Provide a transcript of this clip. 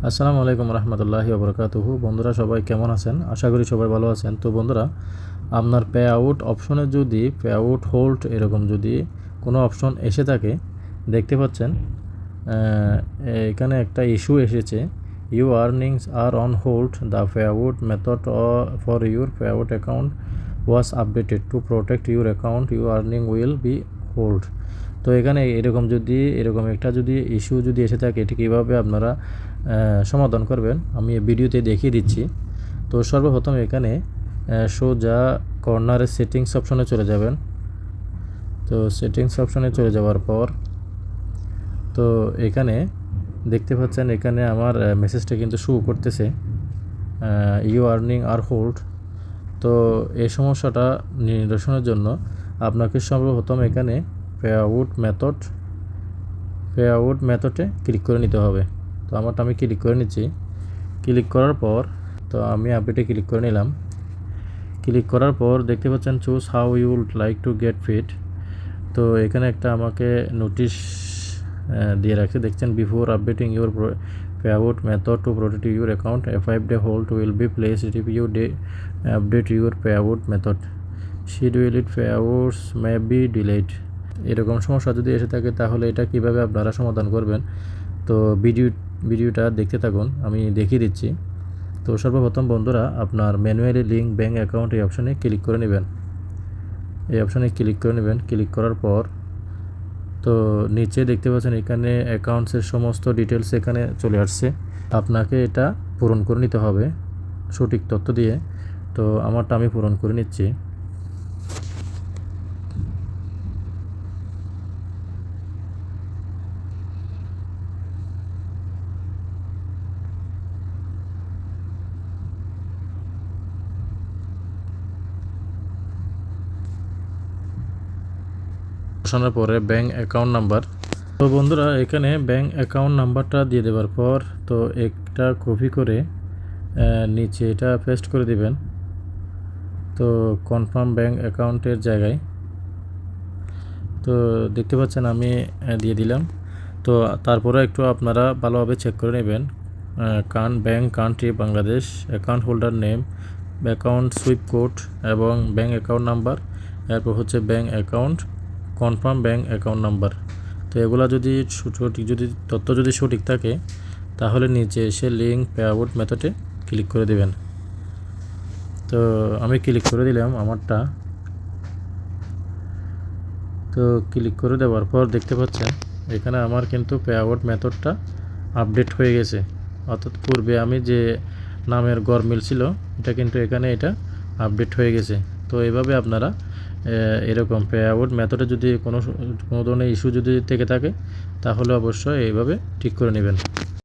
আসসালামু আলাইকুম রহমতুল্লাহি ওবরাকাতুহু। বন্ধুরা সবাই কেমন আছেন? আশা করি সবাই ভালো আছেন। তো বন্ধুরা, আপনার পে আউট অপশনে যদি পে আউট হোল্ড এরকম যদি কোনো অপশন এসে থাকে, দেখতে পাচ্ছেন এখানে একটা ইস্যু এসেছে, you earnings are on hold, the pay out method for your pay out account was updated to protect your account, you earning will be hold. তো এখানে এরকম একটা যদি ইস্যু যদি এসে থাকে, এটি কীভাবে আপনারা সমাধান করবেন আমি এই ভিডিওতে দেখিয়ে দিচ্ছি। তো সর্বপ্রথম এখানে সোজা কর্নারে সেটিংস অপশনে চলে যাবেন। তো সেটিংস অপশনে চলে যাওয়ার পর তো এখানে দেখতে পাচ্ছেন, এখানে আমার মেসেজটা কিন্তু শো করতেছে ইউ আর্নিং আর হোল্ড। তো এই সমস্যাটা নিরসনের জন্য আপনাকে সর্বপ্রথম এখানে পে আউট মেথডে ক্লিক করে নিতে হবে। তো আমারটা আমি ক্লিক করে নিচ্ছি। ক্লিক করার পর তো আমি আপডেটে ক্লিক করে নিলাম। ক্লিক করার পর দেখতে পাচ্ছেন choose how you would like to get fit. তো এখানে একটা আমাকে নোটিশ দিয়ে রাখছে, দেখছেন, before updating your pay out method to protect your account a 5-day hold will be placed if you update your pay out method, scheduled pay outs may be delayed. এরকম সমস্যা যদি এসে থাকে তাহলে এটা কিভাবে আপনারা সমাধান করবেন, তো ভিডিওটা দেখতে থাকুন, আমি দেখিয়ে দিচ্ছি। তো সর্বপ্রথম বন্ধুরা, আপনার ম্যানুয়ালি লিঙ্ক ব্যাঙ্ক অ্যাকাউন্ট এই অপশানে ক্লিক করে নেবেন। ক্লিক করার পর তো নিচে দেখতে পাচ্ছেন এখানে অ্যাকাউন্টসের সমস্ত ডিটেলস এখানে চলে আসছে। আপনাকে এটা পূরণ করে নিতে হবে সঠিক তথ্য দিয়ে। তো আমারটা আমি পূরণ করে নিচ্ছি। বসানোর পরে ব্যাঙ্ক অ্যাকাউন্ট নাম্বার, তো বন্ধুরা এখানে ব্যাঙ্ক অ্যাকাউন্ট নাম্বারটা দিয়ে দেওয়ার পর তো একটা কপি করে নিচে এটা পেস্ট করে দিবেন। তো কনফার্ম ব্যাঙ্ক অ্যাকাউন্টের জায়গায় তো দেখতে পাচ্ছেন আমি দিয়ে দিলাম। তো তারপরে একটু আপনারা ভালোভাবে চেক করে নেবেন। Bank country Bangladesh, account holder name, account sweep code এবং ব্যাঙ্ক অ্যাকাউন্ট নাম্বার, এরপর হচ্ছে bank account, confirm bank account number. তো এগুলা যদি তথ্য যদি সঠিক থাকে তাহলে নিচে এসে লিঙ্ক পে আউট মেথডে ক্লিক করে দেবেন। তো আমি ক্লিক করে দিলাম আমারটা। তো ক্লিক করে দেওয়ার পর দেখতে পাচ্ছেন এখানে আমার কিন্তু পে আউট মেথডটা আপডেট হয়ে গেছে। অর্থাৎ পূর্বে আমি যে নামের গরমিল ছিল এটা কিন্তু এখানে এটা আপডেট হয়ে গেছে। তো এইভাবে আপনারা এরকম পে আউট মেথডে যদি কোনো ধরনের ইস্যু যদি থেকে থাকে তাহলে অবশ্যই এইভাবে ঠিক করে নেবেন।